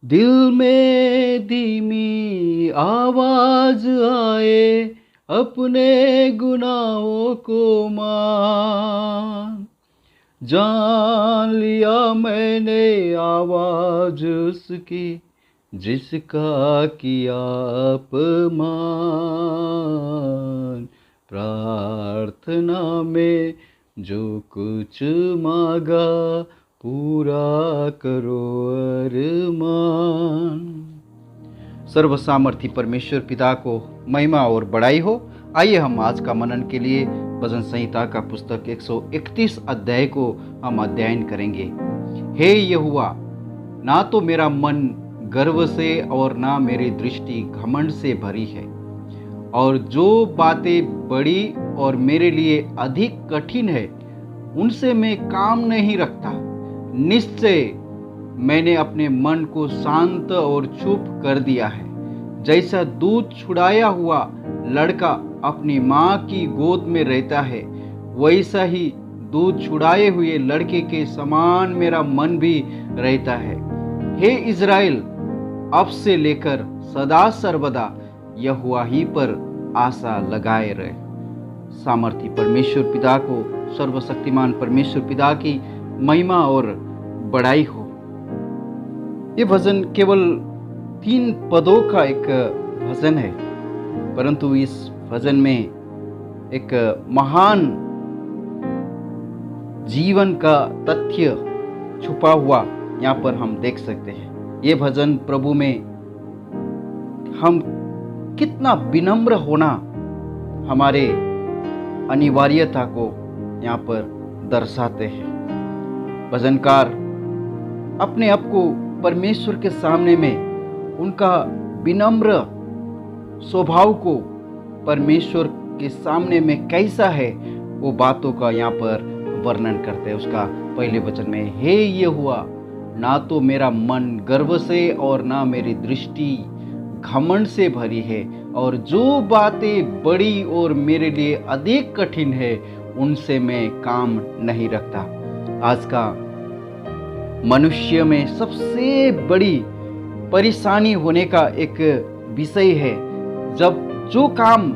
दिल में धीमी आवाज आए, अपने गुनाहों को मान। जान लिया मैंने आवाज उसकी, जिसका किया अपमान। प्रार्थना में जो कुछ मांगा, पूरा करो अरमान। सर्व सामर्थी परमेश्वर पिता को महिमा और बड़ाई हो। आइए हम आज का मनन के लिए भजन संहिता का पुस्तक 131 अध्याय को हम अध्ययन करेंगे। हे यहोवा, ना तो मेरा मन गर्व से और ना मेरी दृष्टि घमंड से भरी है, और जो बातें बड़ी और मेरे लिए अधिक कठिन है उनसे मैं काम नहीं रखता। निश्चय मैंने अपने मन को शांत और चुप कर दिया है। जैसा दूध छुड़ाया हुआ लड़का अपनी माँ की गोद में रहता है, वैसा ही दूध छुड़ाए हुए लड़के के समान मेरा मन भी रहता है। हे इज़राइल, अब से लेकर सदा सर्वदा यहोवा ही पर आशा लगाए रहे। सामर्थी परमेश्वर पिता को, सर्वशक्तिमान परमेश्वर पिता की महिमा और बड़ाई हो। ये भजन केवल 3 पदों का एक भजन है, परंतु इस भजन में एक महान जीवन का तथ्य छुपा हुआ यहाँ पर हम देख सकते हैं। ये भजन प्रभु में हम कितना विनम्र होना हमारे अनिवार्यता को यहाँ पर दर्शाते हैं। भजनकार अपने आप को परमेश्वर के सामने में उनका विनम्र स्वभाव को परमेश्वर के सामने में कैसा है वो बातों का यहाँ पर वर्णन करते हैं। उसका पहले वचन में, हे यहोवा, ना तो मेरा मन गर्व से और ना मेरी दृष्टि घमंड से भरी है, और जो बातें बड़ी और मेरे लिए अधिक कठिन है उनसे मैं काम नहीं रखता। आज का मनुष्य में सबसे बड़ी परेशानी होने का एक विषय है, जब जो काम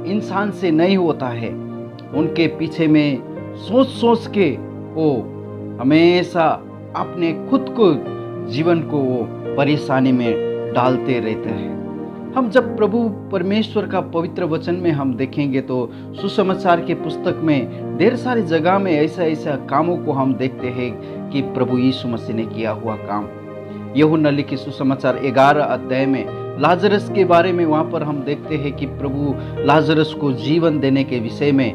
इंसान से नहीं होता है उनके पीछे में सोच सोच के वो हमेशा अपने खुद को, जीवन को वो परेशानी में डालते रहते हैं। हम जब प्रभु परमेश्वर का पवित्र वचन में हम देखेंगे तो सुसमाचार के पुस्तक में ढेर सारी जगह में ऐसा कामों को हम देखते हैं कि प्रभु यीशु मसीह ने किया हुआ काम। यूहन्ना लिखित सुसमाचार 11 अध्याय में लाजरस के बारे में वहाँ पर हम देखते हैं कि प्रभु लाजरस को जीवन देने के विषय में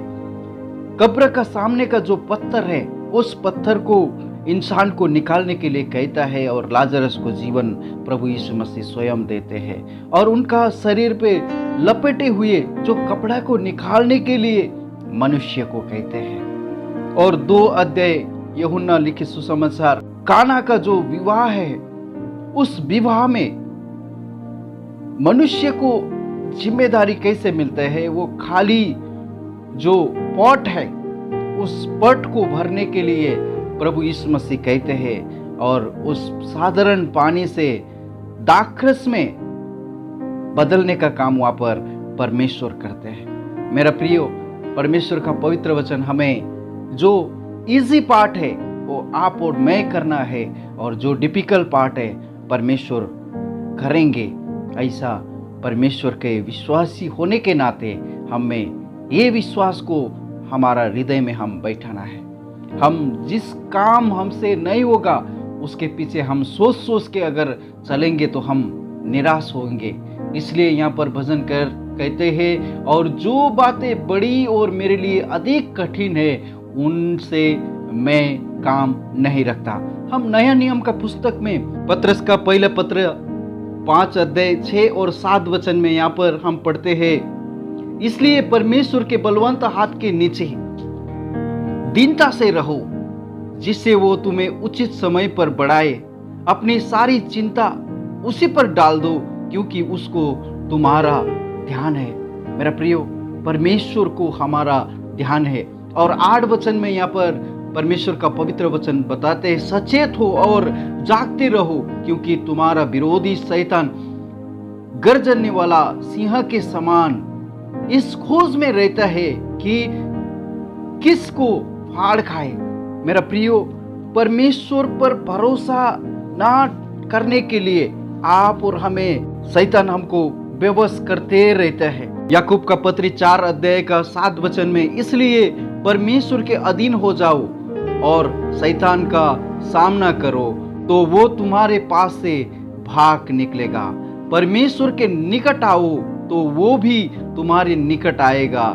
कब्र का सामने का जो पत्थर है उस पत्थर को इंसान को निकालने के लिए कहता है, और लाजरस को जीवन प्रभु यीशु मसीह स्वयं देते हैं, और उनका शरीर पे लपेटे हुए जो कपड़ा को निकालने के लिए मनुष्य को कहते हैं। और 2 अध्याय यूहन्ना लिखित सुसमाचार काना का जो विवाह है, उस विवाह में मनुष्य को जिम्मेदारी कैसे मिलता है, वो खाली जो पॉट है उस पॉट को भरने के लिए प्रभु यीशु मसीह कहते हैं, और उस साधारण पानी से दाखरस में बदलने का काम वहाँ पर परमेश्वर करते हैं। मेरा प्रियो, परमेश्वर का पवित्र वचन हमें जो इजी पार्ट है वो आप और मैं करना है, और जो डिफिकल्ट पार्ट है परमेश्वर करेंगे। ऐसा परमेश्वर के विश्वासी होने के नाते हमें ये विश्वास को हमारा हृदय में हम बैठाना है। हम जिस काम हमसे नहीं होगा उसके पीछे हम सोच सोच के अगर चलेंगे तो हम निराश होंगे। इसलिए यहाँ पर भजन कर कहते हैं, और जो बातें बड़ी और मेरे लिए अधिक कठिन है उनसे मैं काम नहीं रखता। हम नया नियम का पुस्तक में पत्रस का पहला पत्र 5 अध्याय 6 और 7 वचन में यहाँ पर हम पढ़ते हैं, इसलिए परमेश्वर के बलवंत हाथ के नीचे दीनता से रहो, जिससे वो तुम्हें उचित समय पर बढ़ाए। अपनी सारी चिंता उसी पर डाल दो, क्योंकि उसको तुम्हारा ध्यान है। मेरा प्रियो, परमेश्वर को हमारा ध्यान है। और 8 वचन में यहाँ पर परमेश्वर का पवित्र वचन बताते हैं, सचेत हो और जागते रहो, क्योंकि तुम्हारा विरोधी शैतान गर्जने वाला सिंह के समान इस खोज में रहता है कि किसको फाड़ खाए। मेरा प्रियो, परमेश्वर पर भरोसा ना करने के लिए आप और हमें शैतान हमको बेबस करते रहता है। याकूब का पत्री 4 अध्याय का 7 वचन में, इसलिए परमेश्वर के अधीन हो जाओ और शैतान का सामना करो तो वो तुम्हारे पास से भाग निकलेगा। परमेश्वर के निकट आओ तो वो भी तुम्हारे निकट आएगा।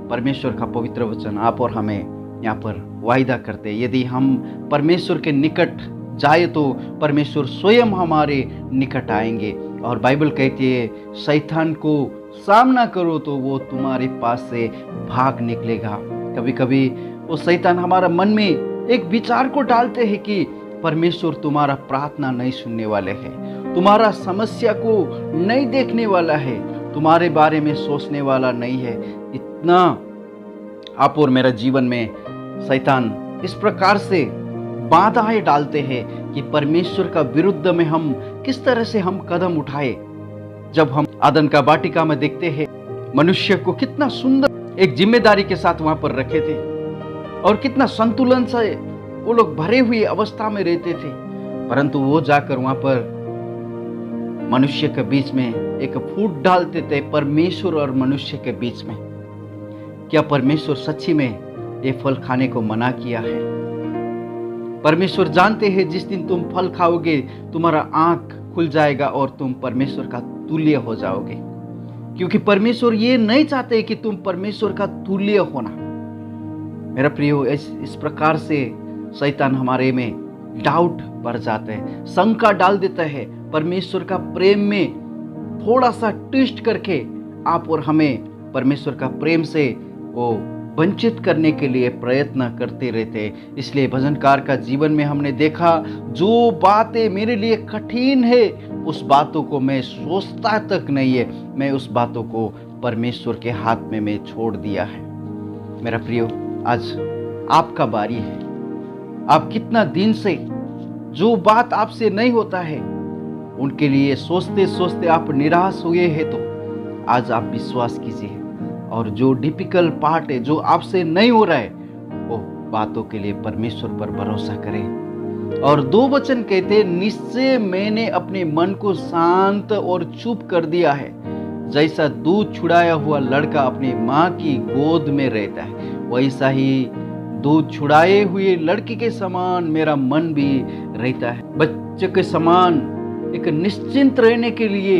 परमेश्वर का पवित्र वचन आप और हमें यहाँ पर वायदा करते हैं, यदि हम परमेश्वर के निकट जाए तो परमेश्वर स्वयं हमारे निकट आएंगे। और बाइबल कहती है, शैतान को सामना करो तो वो तुम्हारे पास से भाग निकलेगा। कभी कभी वो शैतान हमारा मन में एक विचार को डालते हैं कि परमेश्वर तुम्हारा प्रार्थना नहीं सुनने वाले हैं, तुम्हारा समस्या को नहीं देखने वाला है, तुम्हारे बारे में सोचने वाला नहीं है। इतना आप और मेरा जीवन में शैतान इस प्रकार से बाधाएं डालते हैं कि परमेश्वर का विरुद्ध में हम किस तरह से हम कदम उठाए। जब हम आदन का वाटिका में देखते हैं, मनुष्य को कितना सुंदर एक जिम्मेदारी के साथ वहां पर रखे थे और कितना संतुलन से वो लोग भरे हुए अवस्था में रहते थे, परंतु वो जाकर वहां पर मनुष्य के बीच में एक फूट डालते थे, परमेश्वर और मनुष्य के बीच में। क्या परमेश्वर सच्ची में ये फल खाने को मना किया है? परमेश्वर जानते हैं जिस दिन तुम फल खाओगे तुम्हारा आंख खुल जाएगा और तुम परमेश्वर का तुल्य हो जाओगे, क्योंकि परमेश्वर ये नहीं चाहते कि तुम परमेश्वर का तुल्य होना। मेरा प्रियो, इस प्रकार से शैतान हमारे में डाउट भर जाता है, शंका डाल देता है। परमेश्वर का प्रेम में थोड़ा सा ट्विस्ट करके आप और हमें परमेश्वर का प्रेम से वो वंचित करने के लिए प्रयत्न करते रहते हैं। इसलिए भजनकार का जीवन में हमने देखा, जो बातें मेरे लिए कठिन है उस बातों को मैं सोचता तक नहीं है, मैं उस बातों को परमेश्वर के हाथ में मैं छोड़ दिया है। मेरा प्रियो, आज आपका बारी है। आप कितना दिन से जो बात आपसे नहीं होता है उनके लिए सोचते सोचते आप निराश हुए हैं, तो आज आप विश्वास कीजिए और जो डिफिकल्ट पार्ट है, जो आपसे नहीं हो रहा है, वो बातों के लिए परमेश्वर पर भरोसा करें। और 2 वचन कहते हैं, निश्चय मैंने अपने मन को शांत और चुप कर दिया है, जैसा दूध छुड़ाया हुआ लड़का अपनी माँ की गोद में रहता है, वैसा ही दूध छुड़ाए हुए लड़की के समान मेरा मन भी रहता है। बच्चे के समान एक निश्चिंत रहने के लिए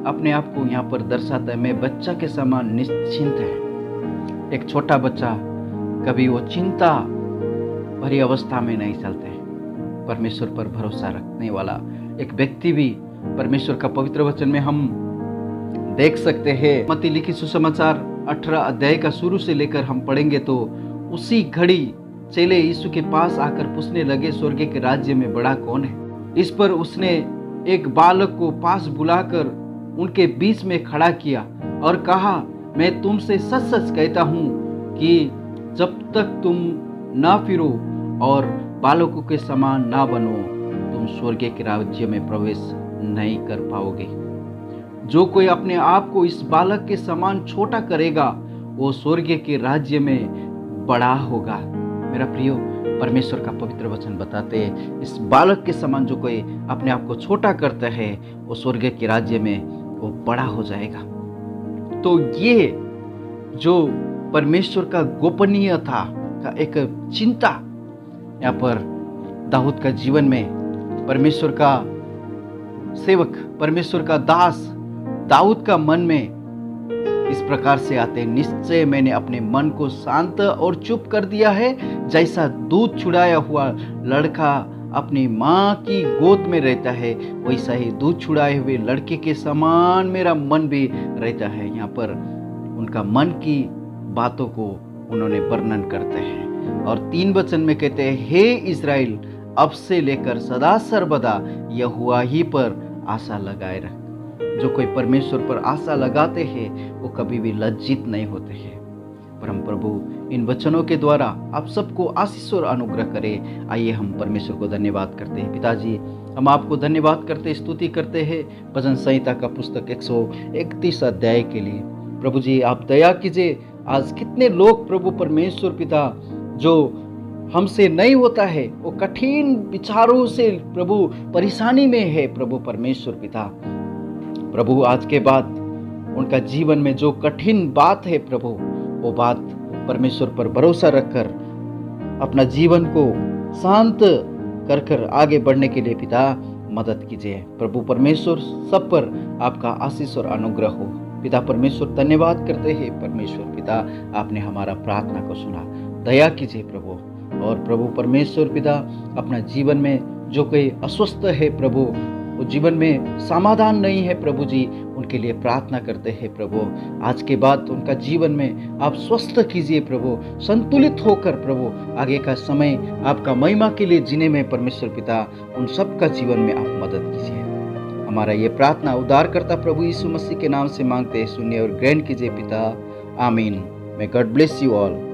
अपने आप को यहाँ पर दर्शाता है। मैं बच्चा के समान निश्चिंत है। एक छोटा बच्चा कभी वो चिंता भरी अवस्था में नहीं चलते है। परमेश्वर पर भरोसा रखने वाला एक व्यक्ति भी परमेश्वर का पवित्र वचन में हम देख सकते हैं। मत्ती लिखित सुसमाचार 18 अध्याय का शुरू से लेकर हम पढ़ेंगे तो उसी घड़ी चेले यीशु के पास आकर पूछने लगे, स्वर्ग के राज्य में बड़ा कौन है? इस पर उसने एक बालक को पास बुलाकर उनके बीच में खड़ा किया और कहा, मैं तुमसे सच सच कहता हूँ कि जब तक तुम ना फिरो और बालकों के समान ना बनो, तुम स्वर्ग के राज्य में प्रवेश नहीं कर पाओगे। जो कोई अपने आप को इस बालक के समान छोटा करेगा, वो स्वर्ग के राज्य में बड़ा होगा। मेरा प्रियो, परमेश्वर का पवित्र वचन बताते हैं, इस बालक के समान जो कोई अपने आप को छोटा करता है, वो स्वर्ग के राज्य में वो बड़ा हो जाएगा। तो ये जो परमेश्वर का गोपनीयता का एक चिंता यहाँ पर दाऊद का जीवन में, परमेश्वर का सेवक, परमेश्वर का दास दाऊद का मन में इस प्रकार से आते हैं, निश्चय मैंने अपने मन को शांत और चुप कर दिया है, जैसा दूध छुड़ाया हुआ लड़का अपनी माँ की गोद में रहता है, वैसा ही दूध छुड़ाए हुए लड़के के समान मेरा मन भी रहता है। यहाँ पर उनका मन की बातों को उन्होंने वर्णन करते हैं और 3 वचन में कहते हैं, हे इज़राइल, अब से लेकर सदा सर्वदा यहोवा ही पर आशा लगाए रख। जो कोई परमेश्वर पर आशा लगाते हैं वो कभी भी लज्जित नहीं होते हैं। परम प्रभु, इन वचनों के द्वारा आप सबको आशीष और अनुग्रह करें। आइए हम परमेश्वर को धन्यवाद करते हैं। पिताजी, हम आपको धन्यवाद करते, स्तुति करते हैं भजन संहिता का पुस्तक 131 अध्याय के लिए। प्रभु जी, आप दया कीजिए। आज कितने लोग प्रभु परमेश्वर पिता, जो हमसे नहीं होता है, वो कठिन विचारों से प्रभु परेशानी में है प्रभु परमेश्वर पिता। प्रभु, आज के बाद उनका जीवन में जो कठिन बात है प्रभु, वो बात परमेश्वर पर भरोसा रखकर अपना जीवन को शांत कर कर आगे बढ़ने के लिए पिता मदद कीजिए। प्रभु परमेश्वर, सब पर आपका आशीष और अनुग्रह हो। पिता परमेश्वर, धन्यवाद करते हैं परमेश्वर पिता, आपने हमारा प्रार्थना को सुना। दया कीजिए प्रभु। और प्रभु परमेश्वर पिता, अपना जीवन में जो कोई अस्वस्थ है प्रभु, वो जीवन में समाधान नहीं है प्रभु जी, उनके लिए प्रार्थना करते हैं प्रभु। आज के बाद उनका जीवन में आप स्वस्थ कीजिए प्रभु, संतुलित होकर प्रभु आगे का समय आपका महिमा के लिए जीने में परमेश्वर पिता उन सब का जीवन में आप मदद कीजिए। हमारा ये प्रार्थना उद्धारकर्ता प्रभु यीशु मसीह के नाम से मांगते हैं, सुनिए और ग्रहण कीजिए पिता। आमीन। May God bless you all.